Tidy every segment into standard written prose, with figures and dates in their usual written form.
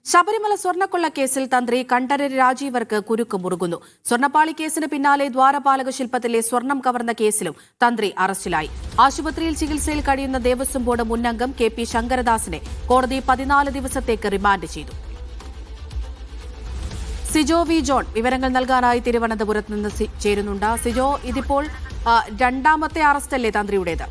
ശബരിമല സ്വർണ്ണക്കൊള്ള കേസിൽ തന്ത്രി കണ്ഠരര് രാജീവർക്ക് കുരുക്ക് മുറുകുന്നു. സ്വർണ്ണപ്പാളി കേസിന് പിന്നാലെ ദ്വാരപാലക ശില്പത്തിലെ സ്വർണം കവർന്ന കേസിലും തന്ത്രി അറസ്റ്റിലായി. ആശുപത്രിയിൽ ചികിത്സയിൽ കഴിയുന്ന ദേവസ്വം ബോർഡ് മുൻ അംഗം KP ശങ്കരദാസിനെ കോടതി 14 ദിവസത്തേക്ക് റിമാൻഡ് ചെയ്തു. സിജോ വി ജോൺ വിവരങ്ങൾ നൽകാനായി തിരുവനന്തപുരത്ത് നിന്ന് ചേരുന്നുണ്ട്. സിജോ, ഇതിപ്പോൾ രണ്ടാമത്തെ അറസ്റ്റല്ലേ തന്ത്രിയുടേത്?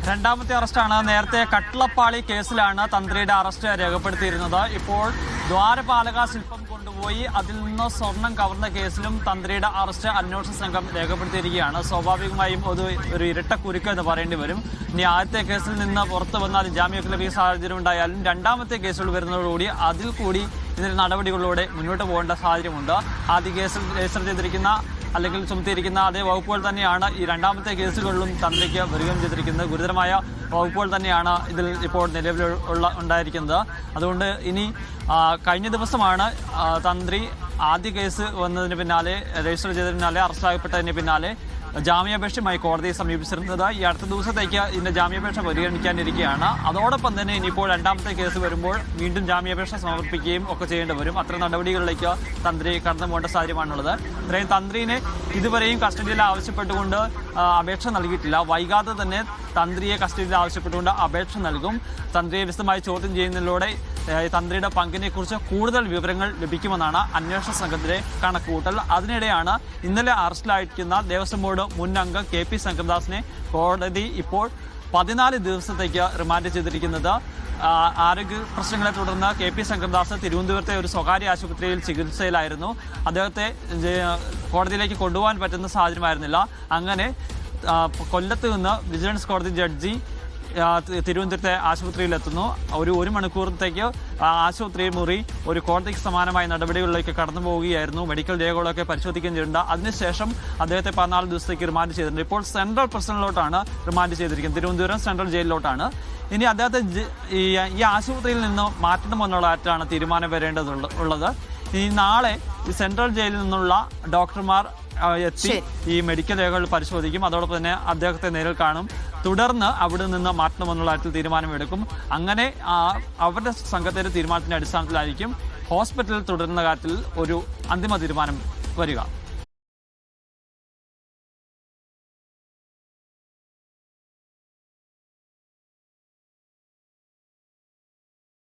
രണ്ടാമത്തെ അറസ്റ്റാണ്. നേരത്തെ കട്ടളപ്പാളി കേസിലാണ് തന്ത്രിയുടെ അറസ്റ്റ് രേഖപ്പെടുത്തിയിരുന്നത്. ഇപ്പോൾ ദ്വാരപാലക ശില്പം കൊണ്ടുപോയി അതിൽ നിന്ന് സ്വർണം കവർന്ന കേസിലും തന്ത്രിയുടെ അറസ്റ്റ് അന്വേഷണ സംഘം രേഖപ്പെടുത്തിയിരിക്കുകയാണ്. സ്വാഭാവികമായും ഒരു ഇരട്ട കുരുക്ക് എന്ന് പറയേണ്ടി വരും. ഇനി ആദ്യത്തെ കേസിൽ നിന്ന് പുറത്തു വന്നാൽ ജാമ്യമൊക്കെ ലഭിക്കുന്ന സാഹചര്യം ഉണ്ടായാലും രണ്ടാമത്തെ കേസുകൾ വരുന്നതോടുകൂടി അതിൽ കൂടി ഇതിന്റെ നടപടികളിലൂടെ മുന്നോട്ട് പോകേണ്ട സാഹചര്യമുണ്ട്. ആദ്യ കേസിൽ രജിസ്റ്റർ ചെയ്തിരിക്കുന്ന അല്ലെങ്കിൽ ചുമത്തിയിരിക്കുന്ന അതേ വകുപ്പുകൾ തന്നെയാണ് ഈ രണ്ടാമത്തെ കേസുകളിലും തന്ത്രിക്ക് വരികയും ചെയ്തിരിക്കുന്നത്. ഗുരുതരമായ വകുപ്പുകൾ തന്നെയാണ് ഇതിൽ ഇപ്പോൾ ഉണ്ടായിരിക്കുന്നത്. അതുകൊണ്ട് ഇനി കഴിഞ്ഞ ദിവസമാണ് തന്ത്രി ആദ്യ കേസ് വന്നതിന് പിന്നാലെ രജിസ്റ്റർ ചെയ്തതിന് പിന്നാലെ അറസ്റ്റിലാക്കപ്പെട്ടതിന് പിന്നാലെ ജാമ്യാപേക്ഷയുമായി കോടതിയെ സമീപിച്ചിരുന്നത്. ഈ അടുത്ത ദിവസത്തേക്ക് ഇതിന്റെ ജാമ്യാപേക്ഷ പരിഗണിക്കാനിരിക്കുകയാണ്. അതോടൊപ്പം തന്നെ ഇനിയിപ്പോൾ രണ്ടാമത്തെ കേസ് വരുമ്പോൾ വീണ്ടും ജാമ്യാപേക്ഷ സമർപ്പിക്കുകയും ഒക്കെ ചെയ്യേണ്ടി വരും. അത്തരം നടപടികളിലേക്ക് തന്ത്രി കടന്നു പോകേണ്ട സാഹചര്യമാണുള്ളത്. ഇത്രയും തന്ത്രിനെ ഇതുവരെയും കസ്റ്റഡിയിൽ ആവശ്യപ്പെട്ടുകൊണ്ട് അപേക്ഷ നൽകിയിട്ടില്ല. വൈകാതെ തന്നെ തന്ത്രിയെ കസ്റ്റഡിയിൽ ആവശ്യപ്പെട്ടുകൊണ്ട് അപേക്ഷ നൽകും. തന്ത്രിയെ വിശദമായി ചോദ്യം ചെയ്യുന്നതിലൂടെ തന്ത്രിയുടെ പങ്കിനെക്കുറിച്ച് കൂടുതൽ വിവരങ്ങൾ ലഭിക്കുമെന്നാണ് അന്വേഷണ സംഘത്തിന്റെ കണക്കുകൂട്ടൽ. അതിനിടെയാണ് ഇന്നലെ അറസ്റ്റിലായിരിക്കുന്ന ദേവസ്വം ബോർഡ് മുൻ അംഗം KP ശങ്കരദാസിനെ കോടതി ഇപ്പോൾ 14 ദിവസത്തേക്ക് റിമാൻഡ് ചെയ്തിരിക്കുന്നത്. ആരോഗ്യ പ്രശ്നങ്ങളെ തുടർന്ന് KP ശങ്കരദാസ് തിരുവനന്തപുരത്തെ ഒരു സ്വകാര്യ ആശുപത്രിയിൽ ചികിത്സയിലായിരുന്നു. അദ്ദേഹത്തെ കോടതിയിലേക്ക് കൊണ്ടുപോകാൻ പറ്റുന്ന സാഹചര്യമായിരുന്നില്ല. അങ്ങനെ കൊല്ലത്ത് നിന്ന് വിജിലൻസ് കോടതി ജഡ്ജി തിരുവനന്തപുരത്തെ ആശുപത്രിയിലെത്തുന്നു. ഒരു മണിക്കൂറത്തേക്ക് ആശുപത്രി മുറി ഒരു കോടതിക്ക് സമാനമായ നടപടികളിലേക്ക് കടന്നു പോവുകയായിരുന്നു. മെഡിക്കൽ രേഖകളൊക്കെ പരിശോധിക്കുകയും ചെയ്തിട്ടുണ്ട്. അതിനുശേഷം അദ്ദേഹത്തെ 14 ദിവസത്തേക്ക് റിമാൻഡ് ചെയ്തിട്ടുണ്ട്. ഇപ്പോൾ സെൻട്രൽ പ്രസിഡന്റിലോട്ടാണ് റിമാൻഡ് ചെയ്തിരിക്കുന്നത്. തിരുവനന്തപുരം സെൻട്രൽ ജയിലിലോട്ടാണ്. ഇനി അദ്ദേഹത്തെ ഈ ആശുപത്രിയിൽ നിന്ന് മാറ്റണമെന്നുള്ള ആറ്റാണ് തീരുമാനം വരേണ്ടതുള്ളത്. ഇനി നാളെ ഈ സെൻട്രൽ ജയിലിൽ നിന്നുള്ള ഡോക്ടർമാർ എത്തി ഈ മെഡിക്കൽ രേഖകൾ പരിശോധിക്കും. അതോടൊപ്പം തന്നെ അദ്ദേഹത്തെ നേരിൽ കാണും. തുടർന്ന് അവിടെ നിന്ന് മാറ്റണമെന്നുള്ള കാര്യത്തിൽ തീരുമാനമെടുക്കും. അങ്ങനെ അവരുടെ സംഘത്തിന്റെ തീരുമാനത്തിന്റെ അടിസ്ഥാനത്തിലായിരിക്കും ഹോസ്പിറ്റലിൽ തുടരുന്ന കാര്യത്തിൽ ഒരു അന്തിമ തീരുമാനം വരിക.